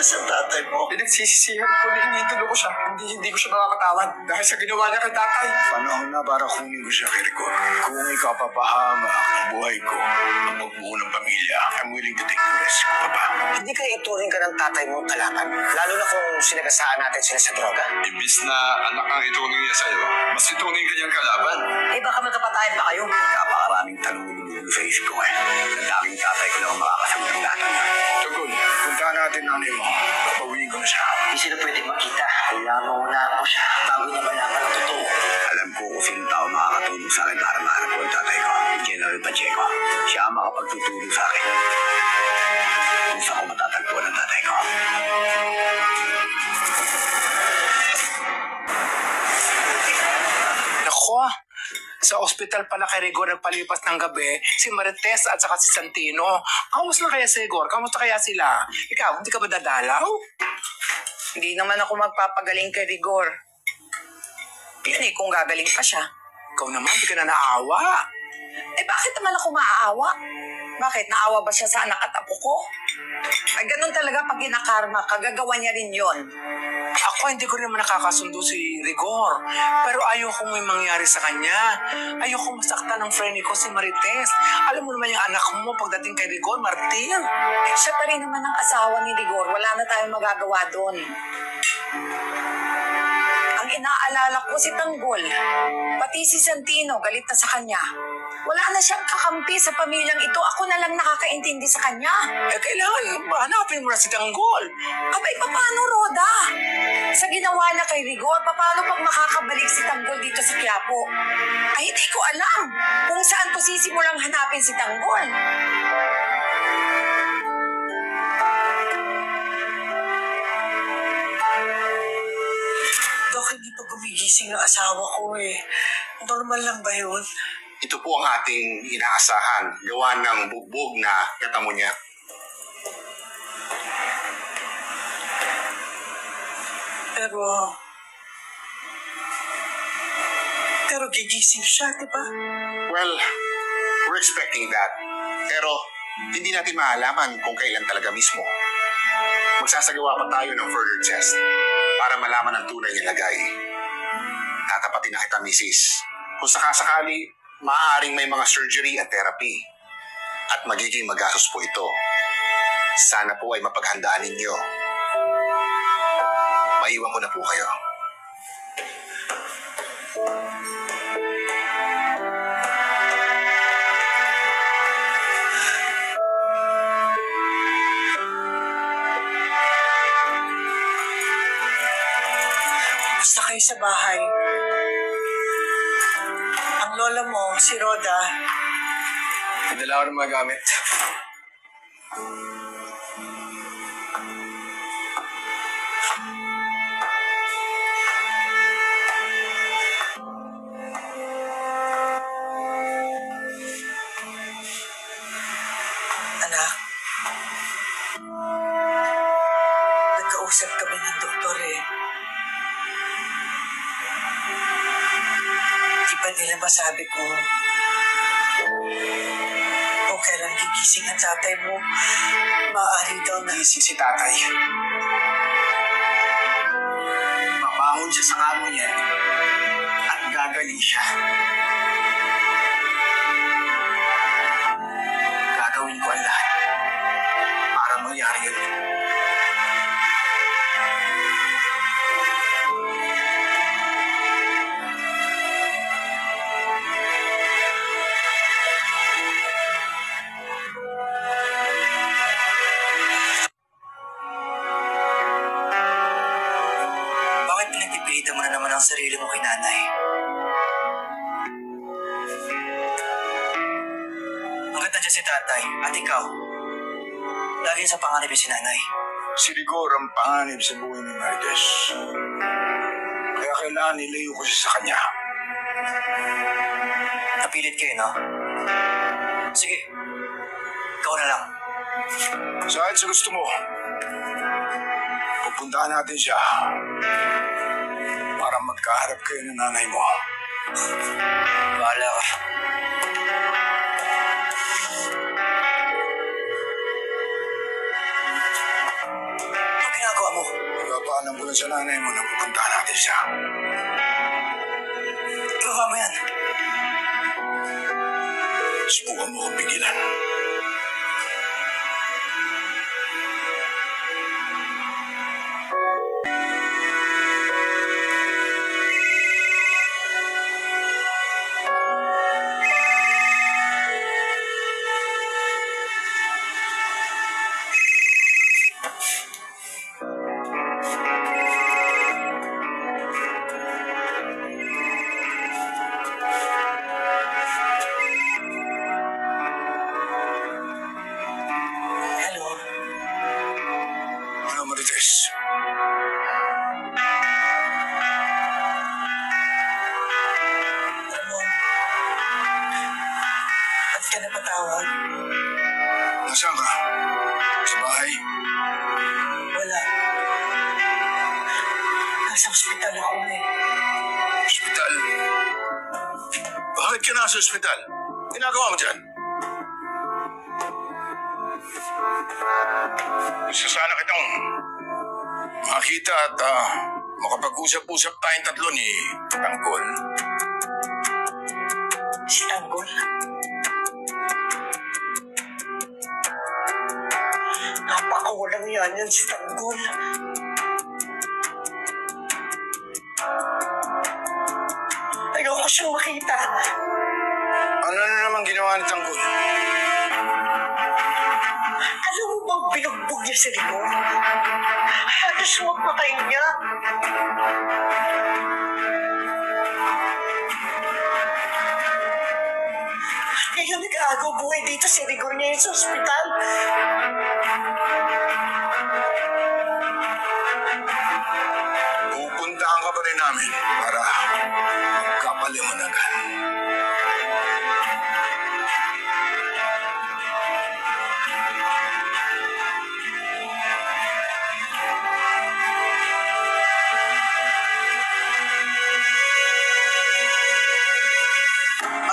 sa tatay mo. Pinagsisisihan ko na inidolo ko siya. Hindi ko siya makakatawad dahil sa ginawa niya kay tatay. Panahon na para kunin ko siya kay Rigor. Kung ikaw papahama ang buhay ko, ang pagbuo ng pamilya, I'm willing to take the risk. Papa. Hindi kaya ituring ka ng tatay mong kalaban. Lalo na kung sinagasaan natin sila sa droga. Imbis na anak ang ituring niya sa'yo, mas ituring kanyang kalaban. Eh baka magkapatayan pa kayo. Napakaraming tanong sa isip ko eh. Ang daming tatay ko lang ang makakasagot ng lahat ng Tugol, puntahan natin nanay mo. Papawiin ko na siya. Hindi sila pwede makita. Kaya mauna ako siya bago niya malaman ang totoo. Alam ko kung sino tao makakatulong sa akin para mahanap ko ang tatay ko. General Pacheco. Siya ang makapagtutulong sa akin. Kung saan ko matatagpuan ang tatay ko. Nako, sa ospital pala kay Rigor nagpalipas ng gabi, si Marites at saka si Santino. Kamusta kaya si Rigor? Kamusta kaya sila? Ikaw, hindi ka ba dadalaw? Hindi naman ako magpapagaling kay Rigor. Yun eh, kung gagaling pa siya. Ikaw naman, hindi ka na naawa. Eh bakit naman ako maaawa? Bakit? Naawa ba siya sa anak at apo ko? Ay ganun talaga pag ginakarma, kagagawa niya rin yon. Ako, hindi ko rin naman nakakasundo si Rigor. Pero ayoko may mangyari sa kanya. Ayoko masaktan ng friend ko si Marites. Alam mo naman yung anak mo pagdating kay Rigor, Martin. Eh, siya pa rin naman ang asawa ni Rigor. Wala na tayong magagawa doon. Ang inaalala ko si Tanggol. Pati si Santino, galit na sa kanya. Wala na siyang kakampi sa pamilyang ito. Ako na lang nakakaintindi sa kanya. Eh, kailangan hanapin mo na si Tanggol. Abay, paano, Roda? Sa ginawa niya kay Rigor, paano pag makakabalik si Tanggol dito sa Quiapo? Ay, hindi ko alam kung saan ko sisimulang hanapin si Tanggol. Dok, hindi pa gumigising ang asawa ko eh. Normal lang ba yun? Ito po ang ating inaasahan. Gawa ng bugbog na katamo niya. Pero gigising siya, di ba? Well, we're expecting that. Pero hindi natin maalaman kung kailan talaga mismo. Magsasagawa pa tayo ng further test para malaman ang tunay na lagay. Tatapatin na kita, misis. Kung sakasakali, maaaring may mga surgery at therapy. At magiging magastos po ito. Sana po ay mapaghandaan ninyo. Maiwan ko na po kayo. Basta kayo sa bahay. Ang lola mo, si Roda, Nadala ko ng mga gamit. anak. Nagkausap kami ng doktor eh. Di ba nila masabi ko kung kailan gigising ang tatay mo, maaari daw na Si tatay. Mabangon siya sa kamo niya at gagaling siya. Gagawin ko ang lahat para mangyari yun. Bakit pinagpipilitan mo na naman ang sarili mo kay nanay? Hanggat nandiyan si tatay at ikaw, lagi sa panganib si nanay. Si Rigor ang panganib sa buhay ni Marites. Kaya kailangan nilayo ko siya sa kanya. Napilit kayo, no? Sige, ikaw na lang. Saan sa gusto mo? Pupuntahan natin siya para magkaharap kayo ng nanay mo. Bahala ka. Papaalam ko lang sa nanay mo na pupuntahan natin siya. Gawa mo yan. Subukan mo akong pigilan. Hello? Ano, Marites? Ramon? Ba't ka napatawag? Nasaan ka? Sa bahay? Wala. Nasa ospital ako eh. Ospital? Bakit ka nasa ospital? Ginagawa mo dyan? Gusto sana kitang makita at makapag-usap-usap tayong tatlo ni Tanggol. Si Tanggol? Napakawalang yan si Tanggol. Ayoko siyang makita. Ano na naman ginawa ni Tanggol? Alam mo bang binugbog niya si Rico? Halos mapatay niya. Ngayon nag-aagaw buhay dito si Rigor niya sa ospital. Pupuntahan ka pa rin namin para magkapaliwanagan.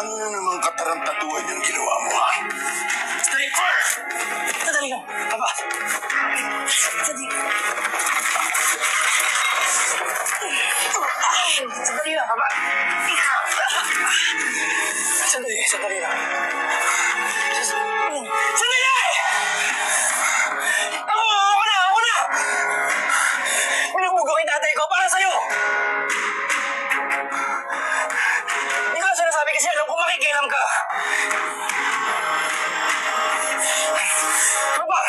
Ano na namang katarantatuan yung ginawa mo, ha? Striker! Sandali lang, Papa. Sandali. Sandali lang, Papa. Sandali lang. Sandali! Ako na! Pinagbugo kay tatay ko para sa'yo! Hindi ko na sinasabi kasi alam kung makikialam ka. Papa!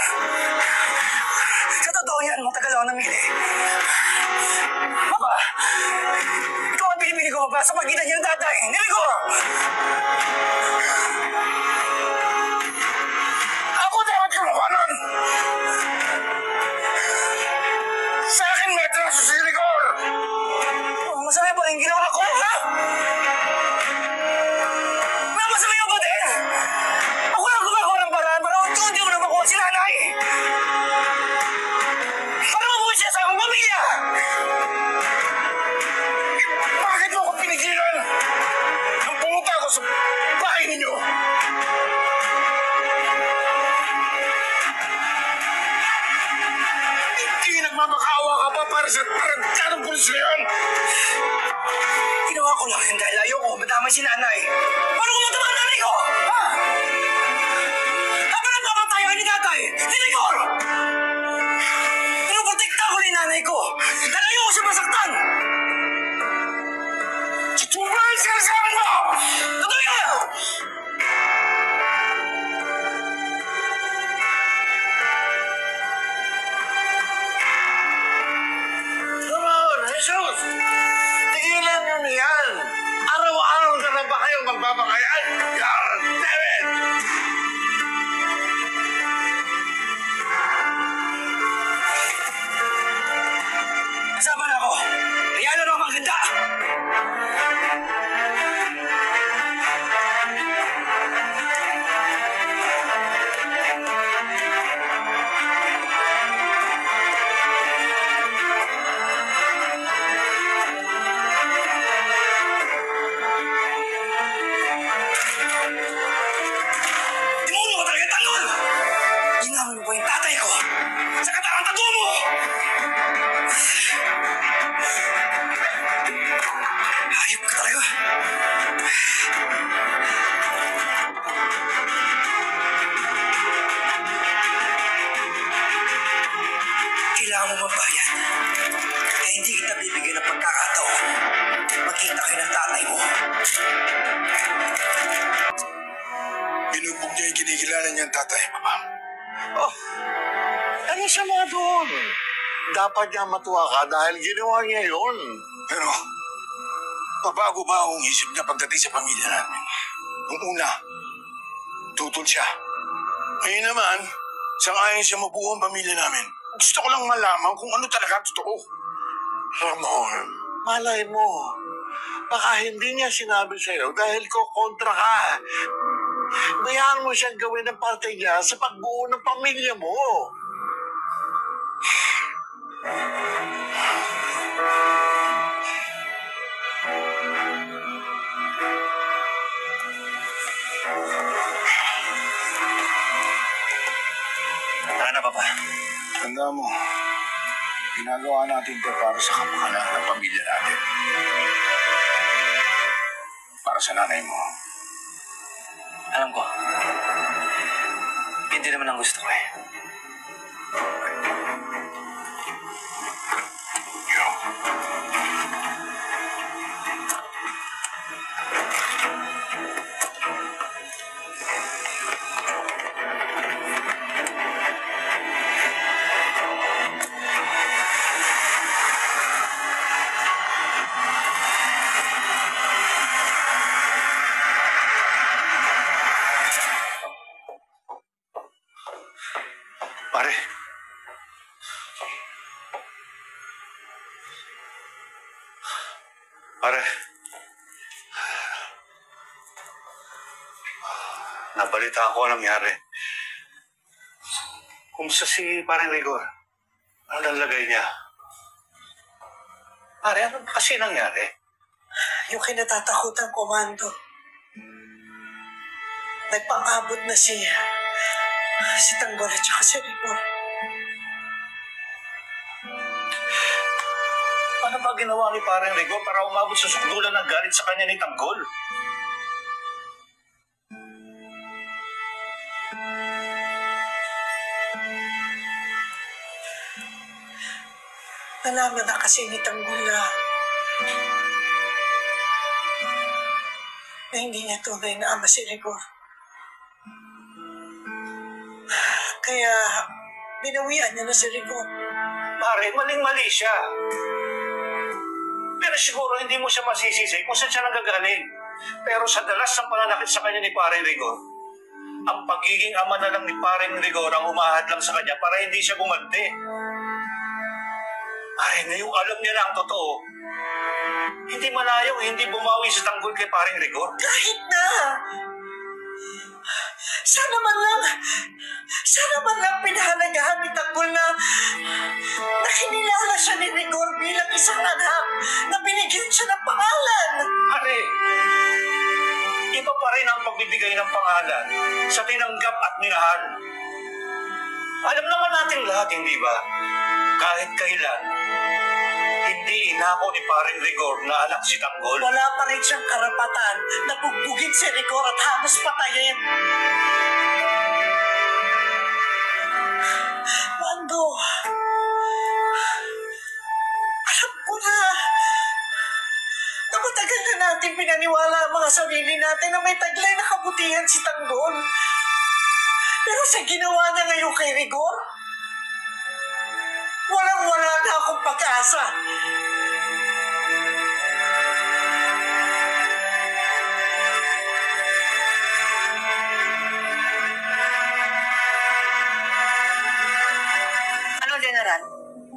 Sa totoo yan, matagal ako namili. Papa! Ikaw ang binibili ko pa sa pagitan niya ng tatay. Nili ko! Ako dapat kumuha nun! Sa akin may traso si Rigor! Masama ba yung ginawa ko, ha? Masama yung din! Ako lang gumagawa ng paraan para unti-unti mo na makuha si nanay! Para mabuhay siya sa aming pamilya! Bakit mo ako pinigilan? Nang pumunta ako sa bahay ninyo! Hindi nagmamakaawa ka pa para sa tarantadong pulis na yan! Ginawa ko lang yun dahil ayoko madamay si nanay. Paano kung matama ang nanay ko? Ha? Habang nagpapatayo ni tatay, si Rigor! Pinoprotekta ko ni nanay ko dahil ayoko siya masaktan! Tutuwa ang sinasabi mo! Totoo yan! Come on, Jesus! Tigilan nyo na yan! Araw-araw na ba kayong magbabakayan? God damn it! Kasama na ako! Kaya na ako maganda! kailangan mo mabayad. Kaya hindi kita bibigyan ng pagkakataon. Magkita kayo ng tatay mo. Binugbog niya yung kinikilala niyang tatay, Papa. Oh, ano siya mga doon? Dapat niya matuwa ka dahil ginawa niya yun. Pero, pabago ba ang isip niya pagdating sa pamilya namin? Nung una, tutol siya. Ngayon naman, sangayon siya mabuo ang pamilya namin. Gusto ko lang malaman kung ano talaga ang totoo. Ramon, malay mo. Baka hindi niya sinabi sa'yo dahil ko kontra ka. Bayaan mo siyang gawin ang parte niya sa pagbuo ng pamilya mo. Tara na, Papa. Tanda mo, ginagawa natin ito para sa kapakanan ng pamilya natin. Para sa nanay mo. Alam ko. Hindi naman ang gusto ko eh. Yo. Pare. Pare. Nabalita ko ang nangyari. Kumusta si parang Rigor? Ano nalagay niya? Pare, ano ba kasi nangyari? Yung kinatatakutan komando. Nagpang-abot na si Tanggol at saka si Rigor. Ano ba ginawa ni parang Rigor para umabot sa sukdulan ng galit sa kanya ni Tanggol? Nalaman na kasi ni Tanggol na hindi niya tunay na ama si Rigor. Kaya binawian niya na si Rigor. Pare, maling-mali siya. Pero siguro hindi mo siya masisisi kung saan siya nanggagaling. Pero sa dalas ng pananakit sa kanya ni Pareng Rigor, ang pagiging ama na lang ni Pareng Rigor ang umahad lang sa kanya para hindi siya gumanti. Ay, ngayong alam niya na ang totoo, hindi malayong hindi bumawi sa Tanggol kay Pareng Rigor. Kahit na! Sana man lang pinahalagahan ni Tanggol na kinilala siya ni Rigor bilang isang anak na binigyan siya ng pangalan. Pare, iba pa rin ang pagbibigay ng pangalan sa tinanggap at minahal. Alam naman natin lahat, hindi ba? Kahit kailan, hindi inako ni Pareng Rigor na anak si Tanggol. Wala pa rin siyang karapatan na bugbugin si Rigor at halos patayin. Mando, alam ko na matagal na natin pinaniwala ang mga sarili natin na may taglay na kabutihan si Tanggol. Pero sa ginawa niya ngayon kay Rigor, walang-wala na akong pag-asa. Ano, General?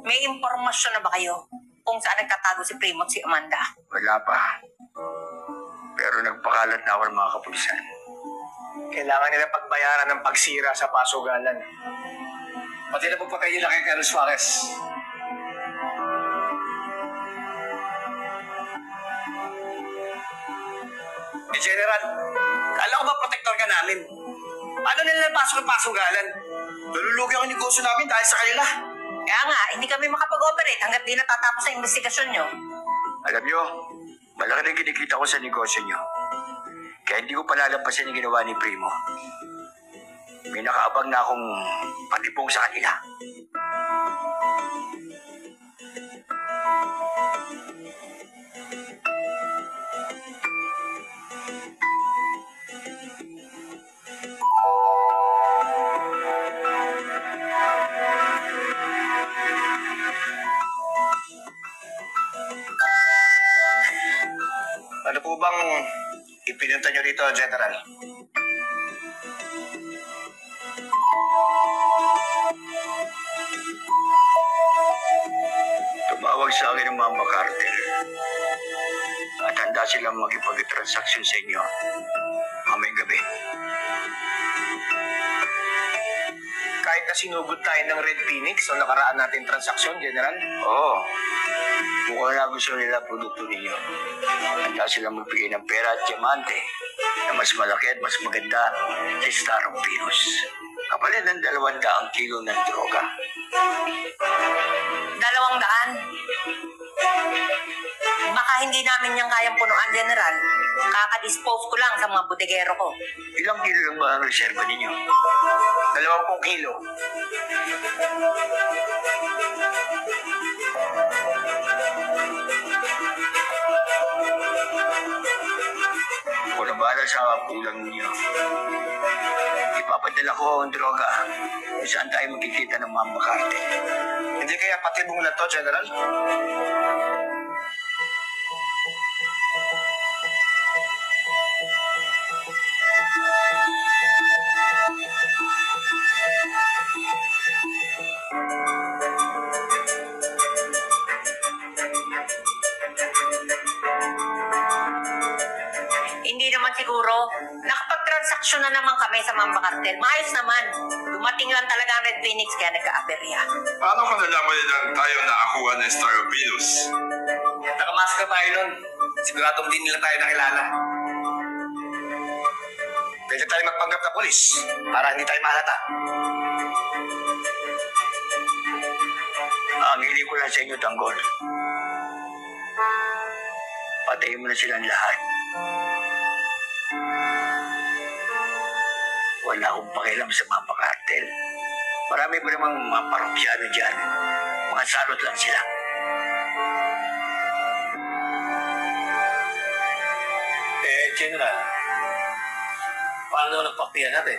May impormasyon na ba kayo kung saan nagtatago si Primo at si Amanda? Wala pa. Pero nagpakalat na ako ng mga kapulisan. Kailangan nila pagbayaran ng pagsira sa pasugalan. Pati na pagpatay nila kay Carlos Suarez. General, kala ko ba protector ka namin? Paano nila napasok ang pasugalan? Nalulugi ako yung negosyo namin dahil sa kanila. Kaya nga, hindi kami makapag-operate hanggat di natatapos ang investigasyon nyo. Alam nyo, malaki na kinikita ko sa negosyo nyo. Kaya hindi ko palalampasin yung ginawa ni Primo. May nakaabang na akong patipong sa kanila. bang ipinunta nyo rito, General? Tumawag sa akin ng Mamba Cartel at handa silang makipag-transaksyon sa inyo mamayang gabi. Kahit na sinugod tayo ng Red Phoenix o nakaraan natin transaksyon, General? Oo. Mukhang na gusto nila produkto ninyo. Handa silang magbigay ng pera at diamante na mas malaki at mas maganda sa Starong Venus. Kapalit ng 200 kilo ng droga. 200. Baka hindi namin yung kayang punuan, General. Kakadispose ko lang sa mga butigero ko. Ilang kilo lang ba ang reserva ninyo? 20 kilo. Ako na bahala sa kulang ninyo. Ipapadala ko ang droga kung saan tayo magkikita ng Mamba Cartel. Hindi kaya patibong na to, General? Hindi naman siguro. Nakapag-transaksyon na naman kami sa Mamba Cartel. Maayos naman. Dumating lang talaga ang Red Phoenix kaya nagka-aberya. Paano ko nalaman nila tayo nakakuha ng Star of Venus? Nakamaska tayo nun. Siguradong din nila tayo nakilala. Pwede tayo magpanggap na polis para hindi tayo mahalata. Ang hili ko lang sa inyo, Tanggol. Patayin mo na silang lahat. Wala akong pakialam sa Mamba Cartel. Marami pa namang mga parokyano dyan. Mga salot lang sila. General, paano naman nagpaktiyan natin?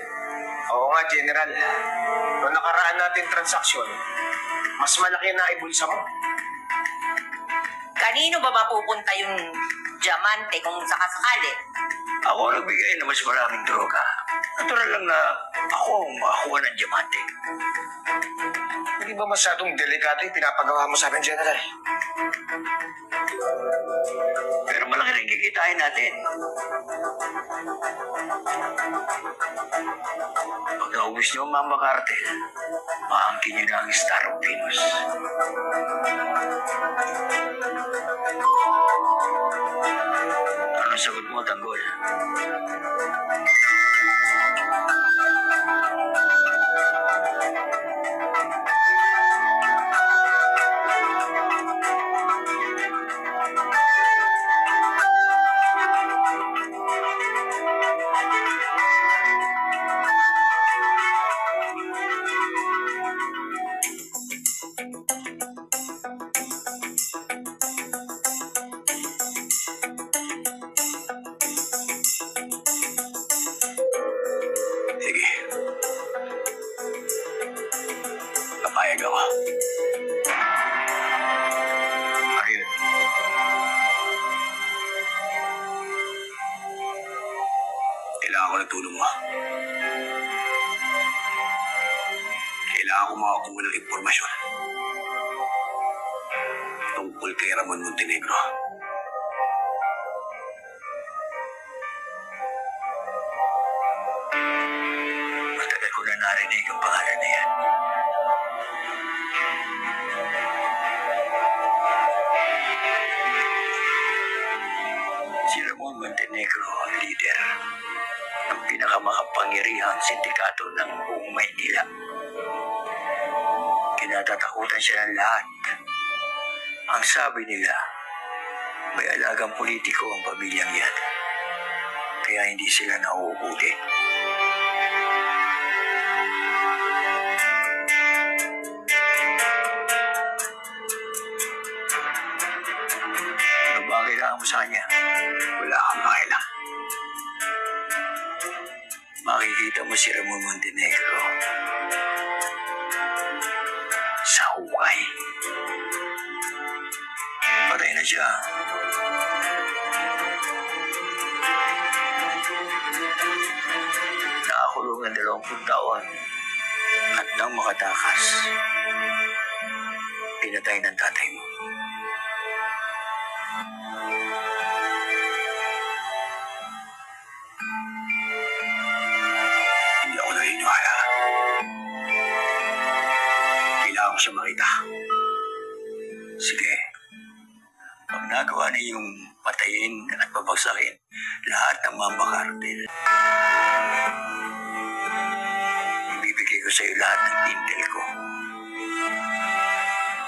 Oo nga, General. Noong nakaraan natin transaksyon, mas malaki na ibulsa mo. Kanino ba mapupunta yung diamante kung sakasakali? Ako nagbigay na mas maraming droga. Natural lang na ako ang makakuha ng diamante. Hindi ba masyadong delikado yung pinapagawa mo sa amin, General? Pero malaki rin kikitain natin. Pag naubos niyo ang Mamba Cartel, maangkin niyo na ang Star of Venus. Ano sagot mo, Tanggol? Sige. Papayag ako. Ayun. Kailangan ko ng tulong mo. Kailangan ko makakuha ng impormasyon tungkol kay Ramon Montenegro. Matagal ko na narinig ang pangalan na yan. Si Ramon Montenegro ang leader ng pinakamakapangyarihang sindikato ng buong Maynila. Kinatatakutan siya ng lahat. Ang sabi nila, may alagang politiko ang pamilyang yan. Kaya hindi sila nauubuti. Ano ba ang kailangan mo sa kanya? Wala kang pakialam. Makikita mo si Ramon Montenegro sa hukay. Patay na siya. ipakulong ng 20 taon. At nang makatakas, pinatay ng tatay mo. Hindi ako naniniwala. Kailangan ko siya makita. Sige. Pag nagawa niyong patayin at babagsakin lahat ng mga kartel, ibibigay ko sa iyo lahat ng intel ko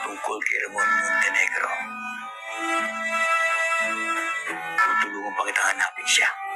tungkol kay Ramon Montenegro. Tutulungan pa kita hanapin siya.